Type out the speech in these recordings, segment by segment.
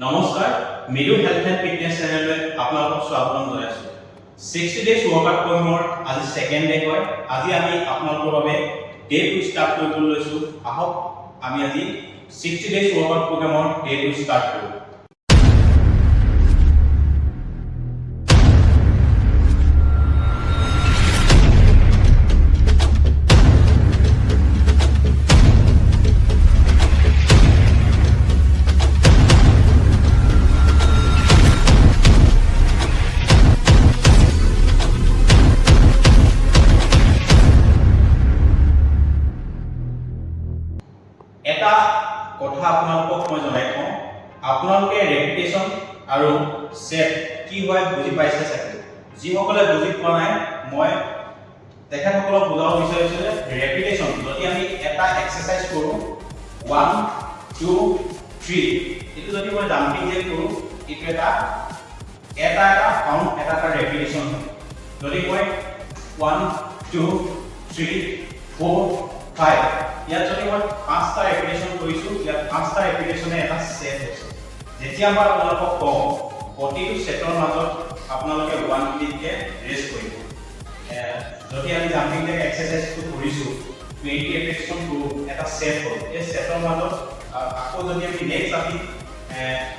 নমস্কাৰ মিডু health and fitness চেনেললৈ আপোনালোকক স্বাগতম জনাইছো 60 ডেজ ৱৰ্কআউট প্ৰগ্ৰামৰ আজি সেকেন্ড ডে হয় আজি আমি আপোনালোকৰ বাবে ডে 2 ষ্টাৰ্ট কৰিবলৈ লৈছো আহক আমি আজি 60 ডেজ ৱৰ্কআউট প্ৰগ্ৰামৰ ডে 2 ষ্টাৰ্ট কৰো এটা কথা আপোনালোকক মই জনাই কওঁ আপোনালোকে ৰেপিটেশন আৰু সেট কি হয় বুজি পাইছে চাগে যিসকলে বুজি পোৱা নাই মই তেখেতসকলক বুজাব বিচাৰিছো যে ৰেপিটেশন যদি আমি এটা এক্সাৰসাইজ কৰো 1 2 3 এটো যদি মই জাম্পিং জেক কৰো এটো এটা কাউন্ট এটা ৰেপিটেশন যদি মই 1 2 3 4 5 ইয়াত যদি মই 5টা ৰেপিটেশন কৰিছো ইয়াত 5টা ৰেপিটেশনে এটা সেট হৈছে যেতিয়া মই আপোনালোকক কওঁ প্ৰতিটো সেটৰ মাজত আপোনালোকে 1 মিনিটকে ৰেষ্ট কৰিব যদি আমি জাম্পিং জেক এক্সাৰসাইজটো কৰিছো 20 ৰেপিটেশন কৰো এটা সেট হয় এই সেটৰ মাজত আকৌ যদি আমি নেক্সট আমি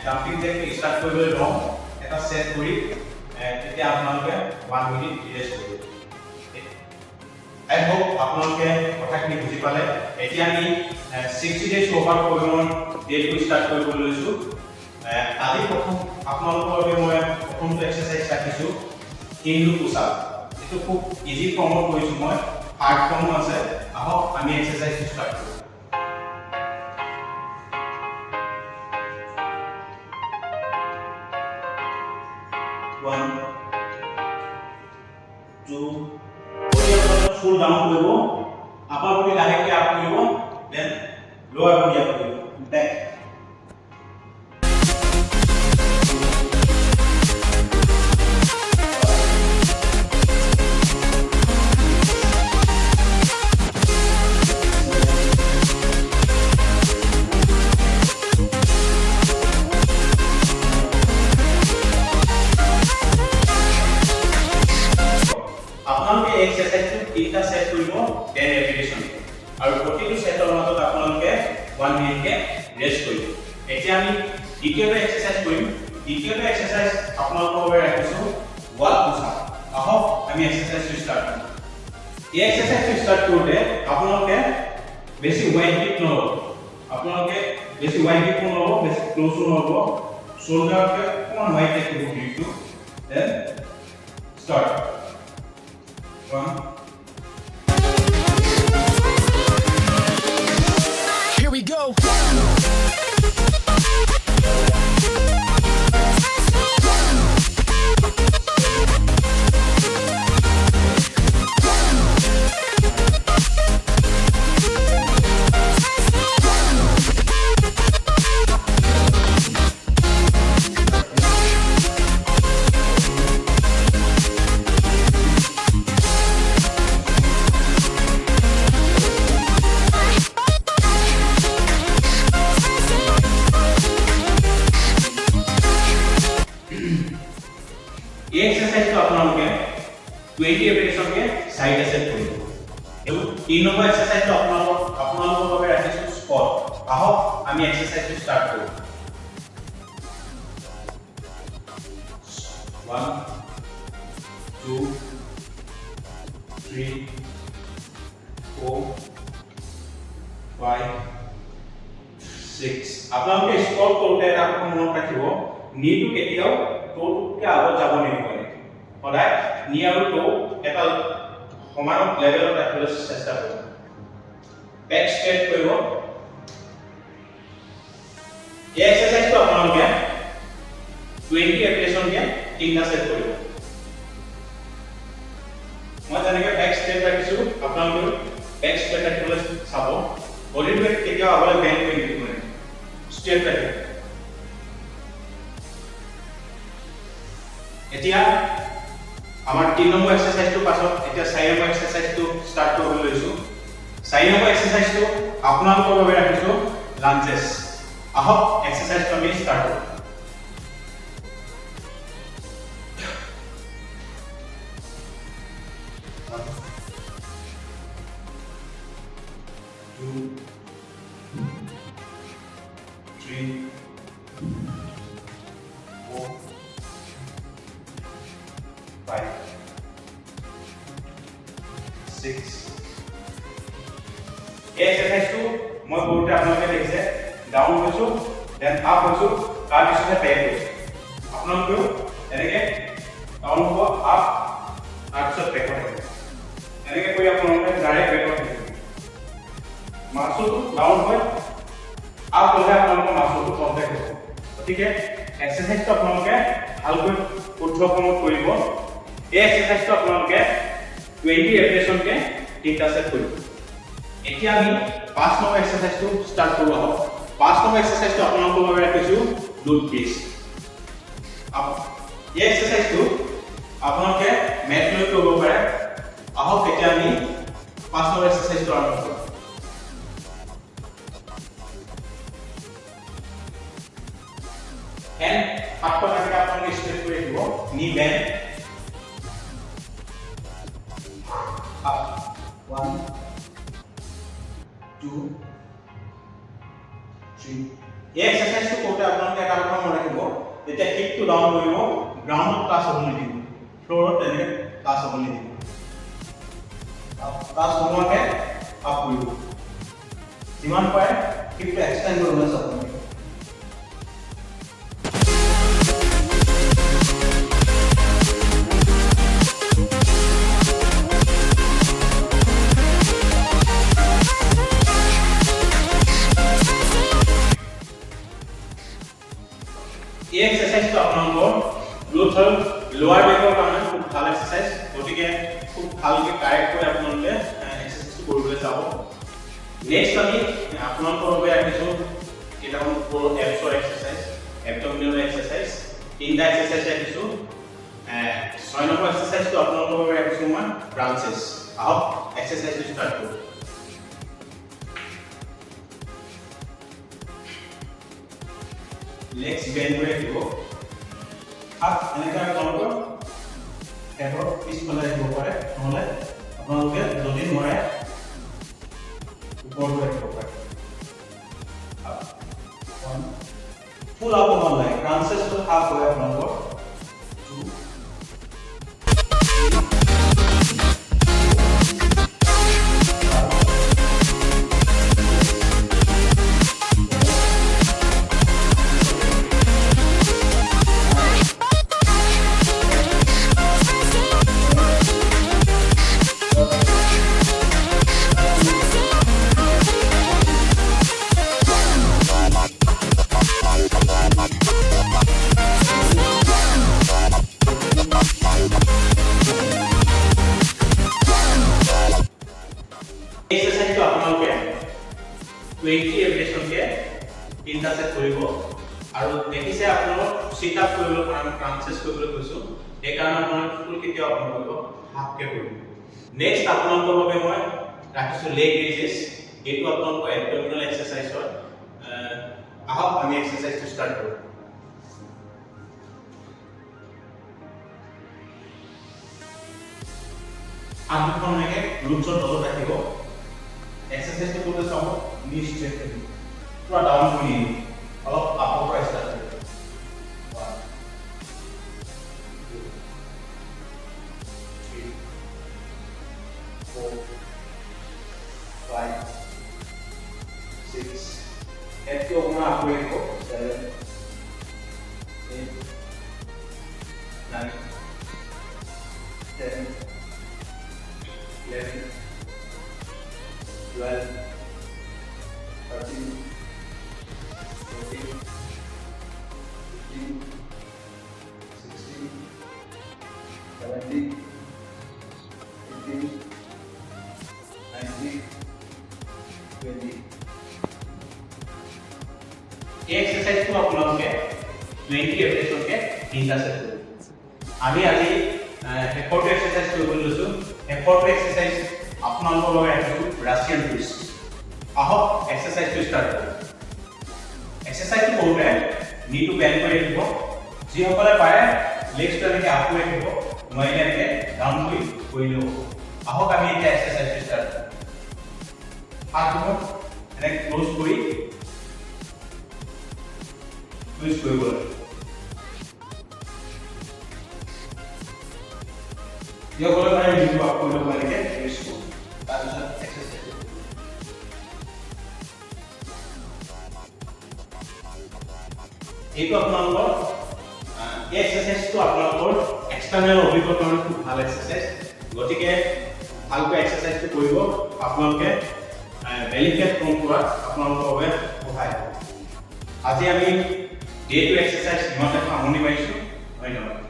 জাম্পিং জেক ষ্টাৰ্ট কৰিবলৈ লওঁ এটা সেট কৰি তেতিয়া আপোনালোকে 1 মিনিট ৰেষ্ট কৰিব I hope আপোনালোকে কথাখিনি বুজি পালে এতিয়া আমি 60 ডেজ ৱৰ্কআউট প্ৰগ্ৰামৰ ডে 2 ষ্টাৰ্ট কৰিবলৈ লৈছো আজি প্ৰথম আপোনালোকৰ বাবে মই প্ৰথমটো এক্সাৰসাইজ ৰাখিছো হিন্দু পুশআপ এটো খুব ইজি ফৰ্মত কৰিছো মই হাৰ্ড ফৰ্ম আছে আহক আমি এক্সাৰসাইজটো ষ্টাৰ্ট কৰো 1 2 full down koribo upper body directly up koribo then lower body up koribo back আপোনালোকে এক্সাৰসাইজটো তিনটা সেট কৰিব 10 ৰেপিটেশন আৰু প্ৰতিটো সেটৰ মাজত আপোনালোকে 1 মিনিট কে ৰেষ্ট কৰিব এতিয়া আমি দ্বিতীয়টো এক্সাৰসাইজ কৰিম দ্বিতীয়টো এক্সাৰসাইজ আপোনালোকৰ বাবে ৰাখিছো ওয়াল পুশআপ আহক আমি এক্সাৰসাইজটো ষ্টাৰ্ট কৰিম এই এক্সাৰসাইজটো ষ্টাৰ্ট কৰোঁতে আপোনালোকে বেছি ওয়াইড গ্ৰিপ নলব আপোনালোকে বেছি ওয়াইড গ্ৰিপ নলব বেছি ক্লোজ নলব শোল্ডাৰকে অকমান ওয়াইড ৰাখিব গ্ৰিপটো then start 1 Here we go. এই এক্সাৰসাইজটো আপোনালোকে 20 ৰেপিটেশন কে সাইড সেট কৰিব আৰু 3 নম্বৰ এক্সাৰসাইজটো আপোনালোকৰ বাবে ৰাখিছো স্কোয়াট আহক আমি এক্সাৰসাইজটো ষ্টাৰ্ট কৰো 1 2 3 4 5 6 আপোনালোকে স্কোয়াট কৰোতে এটা কথা মনত ৰাখিব নিটো কেতিয়াও টোকে আগত যাব নিদিব সদায় নি আৰু টো এটা সমান লেভেলত ৰাখিবলৈ চেষ্টা কৰিব বেক স্ট্ৰেট কৰিব এই এক্সাৰসাইজটো আপোনালোকে 20 ৰেপিটেশন কে তিনটা সেট কৰিব মই যেনেকৈ বেক স্ট্ৰেট ৰাখিছো আপোনালোকে বেক স্ট্ৰেট ৰাখিবলৈ চাব বডিটো কেতিয়াও আগলৈ বেণ্ড কৰি নিদিব স্ট্ৰেট ৰাখিব এতিয়া আমাৰ 3 নম্বৰ এক্সাৰসাইজটো পাছত এতিয়া 4 নম্বৰ এক্সাৰসাইজটো ষ্টাৰ্ট কৰিবলৈ লৈছো 4 নম্বৰ এক্সাৰসাইজটো আপোনালোকৰ বাবে ৰাখিছো লাঞ্জেছ আহক এক্সাৰসাইজটো আমি ষ্টাৰ্ট কৰো 2 3 4 5 6 এক্সাৰসাইজটো মই কৰোঁতে আপোনালোকে দেখিছে ডাউন হৈছোঁ দেন আপ হৈছোঁ তাৰপিছতহে বেক হৈছোঁ আপোনালোকেও এনেকৈ ডাউন হ'ব আপ তাৰপিছত বেকত আহিব এনেকৈ কৰি আপোনালোকে ডাইৰেক্ট বেকত আহিব মাছলটো ডাউন হয় আপ হ'লে আপোনালোকৰ মাছলটো কণ্টেক্ট হ'ব গতিকে এক্সাৰসাইজটো আপোনালোকে ভালকৈ শুদ্ধ সময়ত কৰিব এই এক্সাৰসাইজটো আপোনালোকে 20 ৰেপিটেশ্যনকে 3টা সেট কৰিব এতিয়া আমি 5 নম্বৰ এক্সাৰসাইজটো ষ্টাৰ্ট কৰোঁ আহক 5 নম্বৰ এক্সাৰসাইজটো আপোনালোকৰ বাবে ৰাখিছোঁ গ্লুট ব্ৰিজ এই এক্সাৰসাইজটো আপোনালোকে মেট লৈ কৰিব পাৰে আহক এতিয়া আমি 5 নম্বৰ এক্সাৰসাইজটো আৰম্ভ কৰোঁ and হাতটো এনেকৈ আপোনালোকে ষ্ট্ৰেট কৰি ৰাখিব নি বেণ্ড up 1 2 3 এই এক্সাৰসাইজটো কৰোঁতে আপোনালোকে এটা কথা মনত ৰাখিব যেতিয়া হিপটো ডাউন কৰিব গ্ৰাউণ্ডত টাচ হ'ব নিদিব ফ্ল'ৰত তেনেকৈ টাচ হ'ব নিদিব টাচ নোহোৱাকৈ আপ কৰিব যিমান পাৰে হিপটো এক্সটেণ্ড কৰিবলৈ চাব এই এক্সাৰসাইজটো আপোনালোকৰ গ্লুট আৰু লোৱাৰ বেকৰ কাৰণে খুব ভাল এক্সাৰসাইজ গতিকে খুব ভালকৈ কাৰেক্ট কৰি আপোনালোকে এক্সাৰসাইজটো কৰিবলৈ চাব নেক্সট আমি আপোনালোকৰ বাবে ৰাখিছোঁ কেইটামান এপছৰ এক্সাৰসাইজ এবডমিনেল এক্সাৰসাইজ 3টা এক্সাৰসাইজ ৰাখিছোঁ 6 নম্বৰ এক্সাৰসাইজটো আপোনালোকৰ বাবে ৰাখিছোঁ মই ব্ৰাঞ্চেছ আহক এক্সাৰসাইজটো ষ্টাৰ্ট কৰোঁ legs bend কৰে দিব হাত এনেকা আপোনালোকৰ হেডৰ পিছফালে ৰাখিব পাৰে নহলে আপোনালোকে যদি নোৱাৰে ওপৰত ৰাখিব পাৰে ফুল আপ হ'ব লাগে ক্ৰাঞ্চেছটো হাফ হয় আপোনালোকৰ 2 এক্সাৰসাইজটো আপোনালোকে 20 ৰেপিটেশ্যনকে 3টা সেট কৰিব আৰু দেখিছে আপোনালোক সিট আপ কৰিবলৈ কাৰণে ক্ৰাঞ্চেছ কৰিবলৈ কৈছোঁ এই কাৰণে আপোনালোক ফুল কেতিয়া অপন কৰিব হাফকে কৰিব নেক্সট আপোনালোকৰ বাবে মই ৰাখিছোঁ লেগ ৰেইজেছ এইটো আপোনালোকৰ এবডমিনেল এক্সাৰসাইজ হয় আহক আমি এক্সাৰসাইজটো ষ্টাৰ্ট কৰোঁ হাতখন এনেকৈ গ্লুটছৰ তলত ৰাখিব এক্সাৰসাইজটো কৰোঁতে চাব নি ষ্ট্ৰেট কৰিব পুৰা ডাউন কৰি নিদিব অলপ আপৰ পৰা ষ্টাৰ্ট কৰিব 1 2 3 4 5 6 headটো অকণমান আপ কৰি ৰাখিব 7 8 9 10 11 12 13 14 15 16 17 18 19 20 এই এক্সাৰসাইজটো আপোনালোকে 20 ৰেপিটেশ্যনকে 3টা সেট কৰিব আমি আজি শেষৰটো এক্সাৰসাইজ কৰিবলৈ লৈছোঁ শেষৰটো এক্সাৰসাইজ আপোনালোকৰ বাবে ৰাখিছোঁ ৰাছিয়ান টুইষ্ট আহক এক্সাৰসাইজটো ষ্টাৰ্ট কৰোঁ এক্সাৰসাইজটো কৰোঁতে নিটো বেণ্ড কৰি ৰাখিব যিসকলে পাৰে লেগছটো এনেকৈ আপ কৰি ৰাখিব নোৱাৰিলে এনেকৈ ডাউন কৰি ল'ব আহক আমি এতিয়া এক্সাৰসাইজটো ষ্টাৰ্ট কৰোঁ হাতটো এনে ক্লোজ কৰি টুইষ্ট কৰিব লাগে ইয়া বলে মানে ভিডিও আপলোড কৰিব লাগে টুইষ্ট কৰিব তাৰপিছত এক্সাৰসাইজ এইটো আপোনালোকৰ এই এক্সাৰসাইজটো আপোনালোকৰ এক্সটাৰ্নেল অভিজ্ঞতাৰ কাৰণে খুব ভাল এক্সাৰসাইজ গতিকে ভালকৈ এক্সাৰসাইজটো কৰিব আপোনালোকে বেলি ফেট কম কৰাত আপোনালোকৰ বাবে সহায় হ'ব আজি আমি ডে টু এক্সাৰসাইজ ইমানতে সামৰণি মাৰিছোঁ ধন্যবাদ